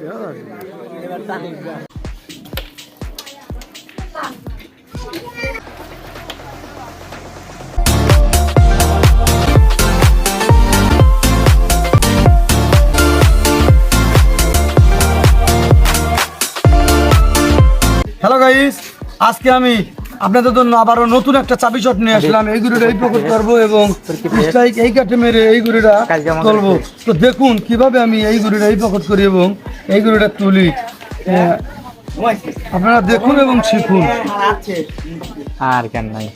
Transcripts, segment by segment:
Hello guys, আজকে আমি আপনাদের জন্য আবারও নতুন একটা চাবি শট নিয়ে আসলাম। এই গুড়িটা এই প্রকট করবো এবং স্ট্রাইক এই কাঠে মেরে এই গুড়িটা তুলবো। তো দেখুন কিভাবে আমি এই গুড়িটা এই প্রকট করি এবং এই গুড়িটা তুলি। আপনারা দেখুন এবং শিখুন। আর কেন নাই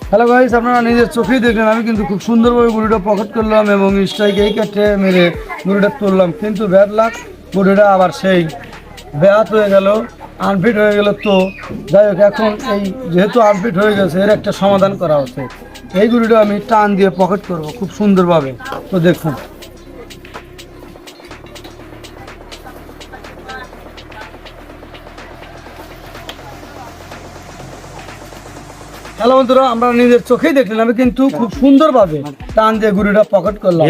হ্যালো গাইস, আপনারা নিজের চোখেই দেখলেন আমি কিন্তু খুব সুন্দরভাবে গুড়িটা পকেট করলাম এবং স্ট্রাইক এই কাঠে মেরে গুড়িটা তুললাম। কিন্তু ব্যাড লাক, গুড়িটা আবার সেই ব্যাট হয়ে গেল, আনফিট হয়ে গেল। তো যাই হোক, এখন এই যেহেতু আনফিট হয়ে গেছে এর একটা সমাধান করা হচ্ছে। এই গুড়িটা আমি টান দিয়ে পকেট করব খুব সুন্দরভাবে। তো দেখুন, হ্যালো বন্ধুরা, আমরা নিজের চোখেই দেখলেন আমি কিন্তু খুব সুন্দরভাবে টান দিয়ে গুড়িটা পকেট করলাম।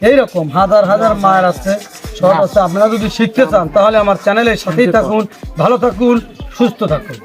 এইরকম হাজার হাজার মায়ের আছে, শর্ট আছে। আপনারা যদি শিখতে চান তাহলে আমার চ্যানেলের সাথেই থাকুন। ভালো থাকুন, সুস্থ থাকুন।